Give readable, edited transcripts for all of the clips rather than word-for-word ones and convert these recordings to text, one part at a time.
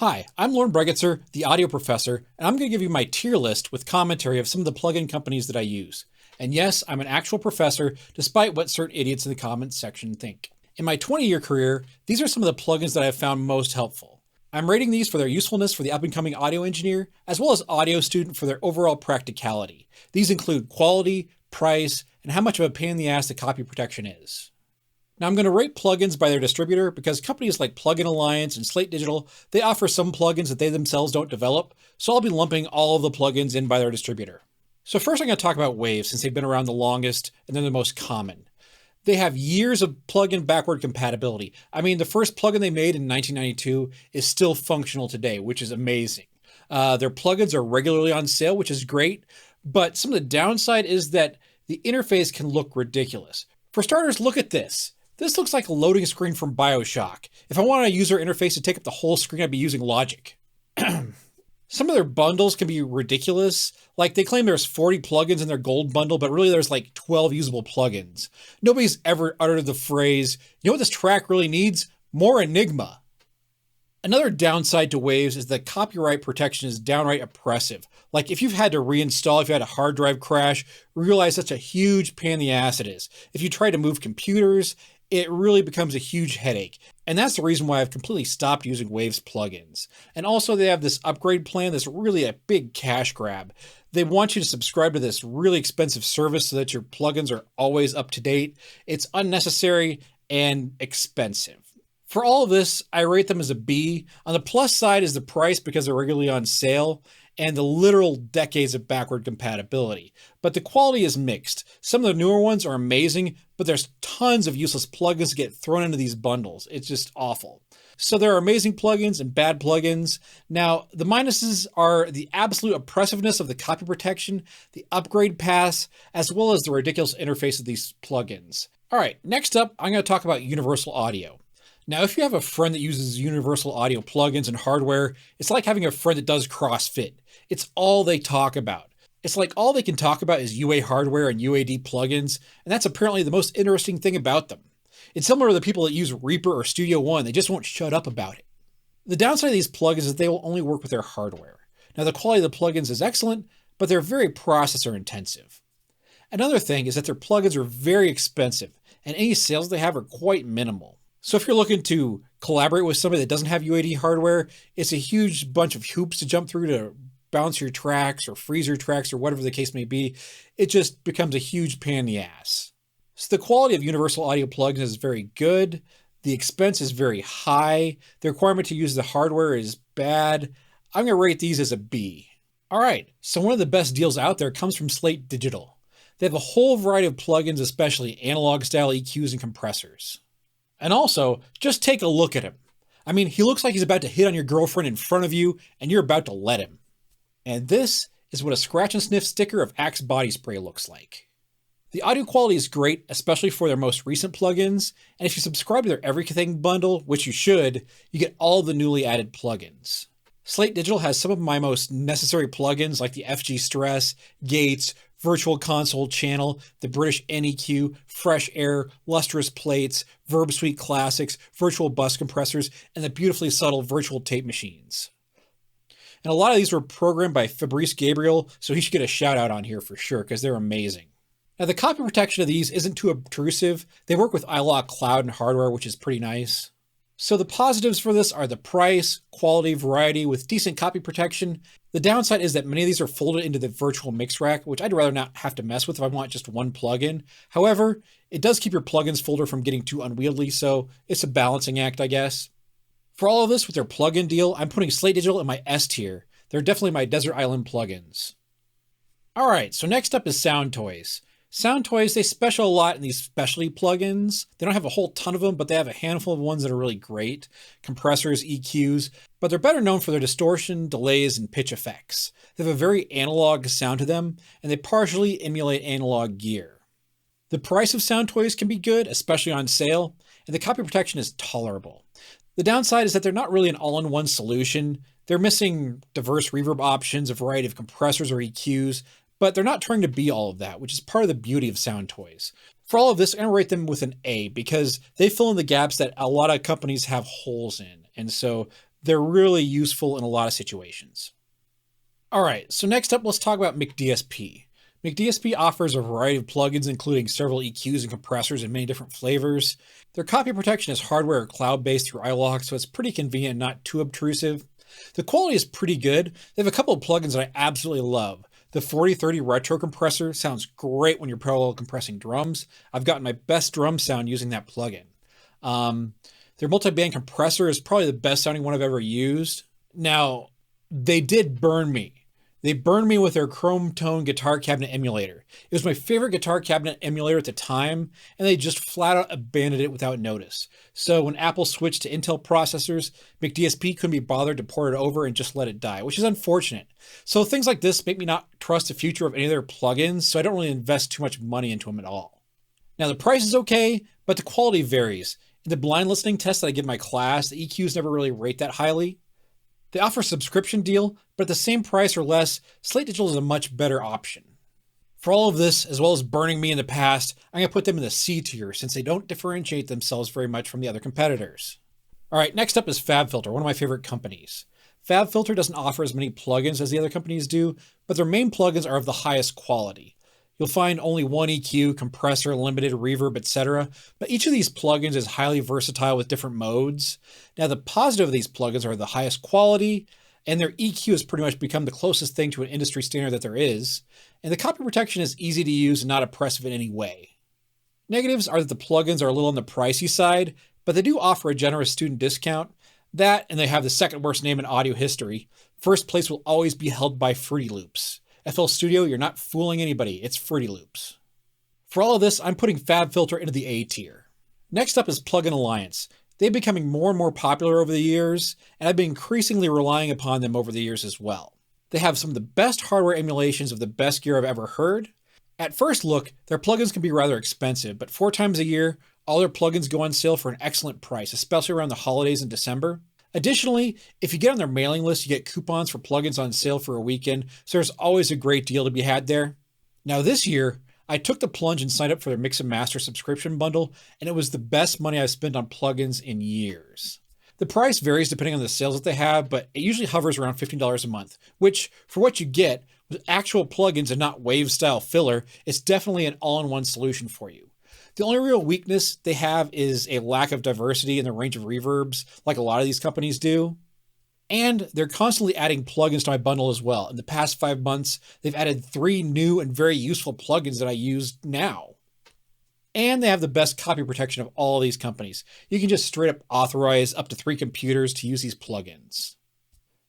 Hi, I'm Lauren Bregetzer, the audio professor, and I'm going to give you my tier list with commentary of some of the plugin companies that I use. And yes, I'm an actual professor, despite what certain idiots in the comments section think. In my 20-year career, these are some of the plugins that I've found most helpful. I'm rating these for their usefulness for the up-and-coming audio engineer, as well as audio student for their overall practicality. These include quality, price, and how much of a pain in the ass the copy protection is. Now I'm going to rate plugins by their distributor because companies like Plugin Alliance and Slate Digital, they offer some plugins that they themselves don't develop, so I'll be lumping all of the plugins in by their distributor. So first I'm going to talk about Wave since they've been around the longest and they're the most common. They have years of plugin backward compatibility. I mean, the first plugin they made in 1992 is still functional today, which is amazing. Their plugins are regularly on sale, which is great, but some of the downside is that the interface can look ridiculous. For starters, look at this. This looks like a loading screen from BioShock. If I want a user interface to take up the whole screen, I'd be using Logic. Some of their bundles can be ridiculous. Like they claim there's 40 plugins in their gold bundle, but really there's like 12 usable plugins. Nobody's ever uttered the phrase, you know what this track really needs? More Enigma. Another downside to Waves is that copyright protection is downright oppressive. Like if you've had to reinstall, if you had a hard drive crash, realize such a huge pain in the ass it is. If you try to move computers, it really becomes a huge headache. And that's the reason why I've completely stopped using Waves plugins. And also they have this upgrade plan that's really a big cash grab. They want you to subscribe to this really expensive service so that your plugins are always up to date. It's unnecessary and expensive. For all of this, I rate them as a B. On the plus side is the price because they're regularly on sale and the literal decades of backward compatibility. But the quality is mixed. Some of the newer ones are amazing, but there's tons of useless plugins that get thrown into these bundles. It's just awful. So there are amazing plugins and bad plugins. Now, the minuses are the absolute oppressiveness of the copy protection, the upgrade paths, as well as the ridiculous interface of these plugins. All right, next up, I'm going to talk about universal audio. Now, if you have a friend that uses universal audio plugins and hardware, it's like having a friend that does CrossFit. It's all they talk about. It's like all they can talk about is UA hardware and UAD plugins, and that's apparently the most interesting thing about them. It's similar to the people that use Reaper or Studio One, they just won't shut up about it. The downside of these plugins is they will only work with their hardware. Now, the quality of the plugins is excellent, but they're very processor intensive. Another thing is that their plugins are very expensive, and any sales they have are quite minimal. So if you're looking to collaborate with somebody that doesn't have UAD hardware, it's a huge bunch of hoops to jump through to bounce your tracks or freeze your tracks or whatever the case may be. It just becomes a huge pain in the ass. So the quality of universal audio plugins is very good. The expense is very high. The requirement to use the hardware is bad. I'm going to rate these as a B. All right, so one of the best deals out there comes from Slate Digital. They have a whole variety of plugins, especially analog style EQs and compressors. And also, just take a look at him. I mean, he looks like he's about to hit on your girlfriend in front of you, and you're about to let him. And this is what a scratch and sniff sticker of Axe body spray looks like. The audio quality is great, especially for their most recent plugins, and if you subscribe to their Everything bundle, which you should, you get all the newly added plugins. Slate Digital has some of my most necessary plugins like the FG Stress, Gates, Virtual Console Channel, the British NEQ, Fresh Air, Lustrous Plates, Verb Suite Classics, Virtual Bus Compressors, and the beautifully subtle Virtual Tape Machines. And a lot of these were programmed by Fabrice Gabriel, so he should get a shout out on here for sure, because they're amazing. Now the copy protection of these isn't too obtrusive. They work with iLok Cloud and hardware, which is pretty nice. So the positives for this are the price, quality, variety with decent copy protection. The downside is that many of these are folded into the virtual mix rack, which I'd rather not have to mess with if I want just one plugin. However, it does keep your plugins folder from getting too unwieldy, so it's a balancing act, I guess. For all of this with their plugin deal, I'm putting Slate Digital in my S tier. They're definitely my Desert Island plugins. All right, so next up is SoundToys. SoundToys, they special a lot in these specialty plugins. They don't have a whole ton of them, but they have a handful of ones that are really great. Compressors, EQs, but they're better known for their distortion, delays, and pitch effects. They have a very analog sound to them, and they partially emulate analog gear. The price of SoundToys can be good, especially on sale, and the copy protection is tolerable. The downside is that they're not really an all-in-one solution. They're missing diverse reverb options, a variety of compressors or EQs, but they're not trying to be all of that, which is part of the beauty of SoundToys. For all of this, I'm going to rate them with an A because they fill in the gaps that a lot of companies have holes in. And so they're really useful in a lot of situations. All right, so next up, let's talk about McDSP. McDSP offers a variety of plugins, including several EQs and compressors in many different flavors. Their copy protection is hardware or cloud-based through iLok, so it's pretty convenient and not too obtrusive. The quality is pretty good. They have a couple of plugins that I absolutely love. The 4030 retro compressor sounds great when you're parallel compressing drums. I've gotten my best drum sound using that plugin. Their multi-band compressor is probably the best sounding one I've ever used. Now, they did burn me. They burned me with their Chrome Tone guitar cabinet emulator. It was my favorite guitar cabinet emulator at the time, and they just flat out abandoned it without notice. So when Apple switched to Intel processors, McDSP couldn't be bothered to port it over and just let it die, which is unfortunate. So things like this make me not trust the future of any of their plugins, so I don't really invest too much money into them at all. Now the price is okay, but the quality varies. In the blind listening test that I give my class, the EQs never really rate that highly. They offer a subscription deal, but at the same price or less, Slate Digital is a much better option. For all of this, as well as burning me in the past, I'm going to put them in the C tier since they don't differentiate themselves very much from the other competitors. All right, next up is FabFilter, one of my favorite companies. FabFilter doesn't offer as many plugins as the other companies do, but their main plugins are of the highest quality. You'll find only one EQ, compressor, limited, reverb, etc. But each of these plugins is highly versatile with different modes. Now, the positive of these plugins are the highest quality, and their EQ has pretty much become the closest thing to an industry standard that there is. And the copy protection is easy to use and not oppressive in any way. Negatives are that the plugins are a little on the pricey side, but they do offer a generous student discount. That, and they have the second worst name in audio history. First place will always be held by Fruity Loops. FL Studio, you're not fooling anybody, it's Fruity Loops. For all of this, I'm putting FabFilter into the A tier. Next up is Plugin Alliance. They're becoming more and more popular over the years, and I've been increasingly relying upon them over the years as well. They have some of the best hardware emulations of the best gear I've ever heard. At first look, their plugins can be rather expensive, but 4 times a year, all their plugins go on sale for an excellent price, especially around the holidays in December. Additionally, if you get on their mailing list, you get coupons for plugins on sale for a weekend, so there's always a great deal to be had there. Now this year, I took the plunge and signed up for their Mix and Master subscription bundle, and it was the best money I've spent on plugins in years. The price varies depending on the sales that they have, but it usually hovers around $15 a month, which, for what you get, with actual plugins and not wave-style filler, it's definitely an all-in-one solution for you. The only real weakness they have is a lack of diversity in the range of reverbs, like a lot of these companies do. And they're constantly adding plugins to my bundle as well. In the past 5 months, they've added 3 new and very useful plugins that I use now. And they have the best copy protection of all of these companies. You can just straight up authorize up to 3 computers to use these plugins.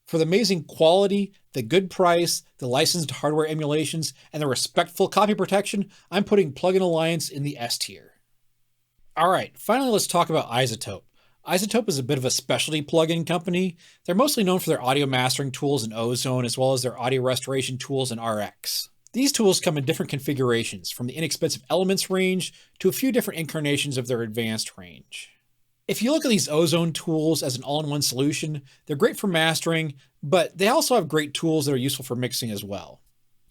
For the amazing quality, the good price, the licensed hardware emulations, and the respectful copy protection, I'm putting Plugin Alliance in the S tier. All right, finally let's talk about iZotope. iZotope is a bit of a specialty plugin company. They're mostly known for their audio mastering tools in Ozone, as well as their audio restoration tools in RX. These tools come in different configurations, from the inexpensive Elements range to a few different incarnations of their advanced range. If you look at these Ozone tools as an all-in-one solution, they're great for mastering, but they also have great tools that are useful for mixing as well.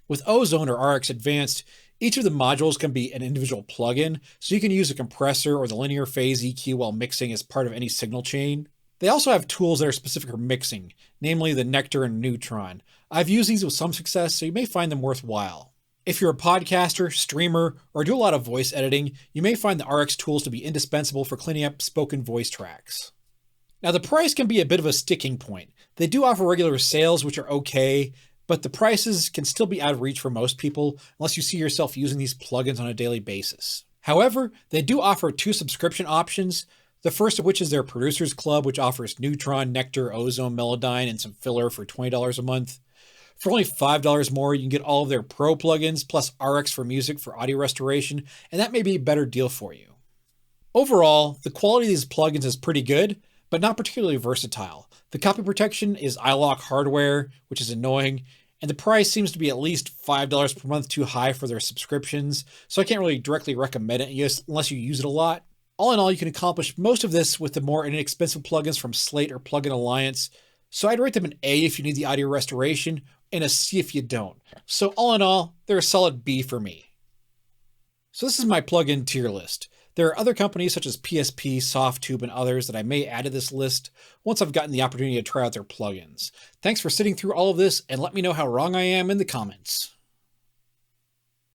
With Ozone or RX Advanced, each of the modules can be an individual plugin, so you can use a compressor or the linear phase EQ while mixing as part of any signal chain. They also have tools that are specific for mixing, namely the Nectar and Neutron. I've used these with some success, so you may find them worthwhile. If you're a podcaster, streamer, or do a lot of voice editing, you may find the RX tools to be indispensable for cleaning up spoken voice tracks. Now the price can be a bit of a sticking point. They do offer regular sales, which are okay, but the prices can still be out of reach for most people unless you see yourself using these plugins on a daily basis. However, they do offer 2 subscription options, the first of which is their Producers Club, which offers Neutron, Nectar, Ozone, Melodyne, and some filler for $20 a month. For only $5 more, you can get all of their Pro plugins plus RX for music for audio restoration, and that may be a better deal for you. Overall, the quality of these plugins is pretty good, but not particularly versatile. The copy protection is iLok hardware, which is annoying, and the price seems to be at least $5 per month too high for their subscriptions, so I can't really directly recommend it unless you use it a lot. All in all, you can accomplish most of this with the more inexpensive plugins from Slate or Plugin Alliance, so I'd rate them an A if you need the audio restoration, and a C if you don't. So all in all, they're a solid B for me. So this is my plugin tier list. There are other companies such as PSP, SoftTube, and others that I may add to this list once I've gotten the opportunity to try out their plugins. Thanks for sitting through all of this, and let me know how wrong I am in the comments.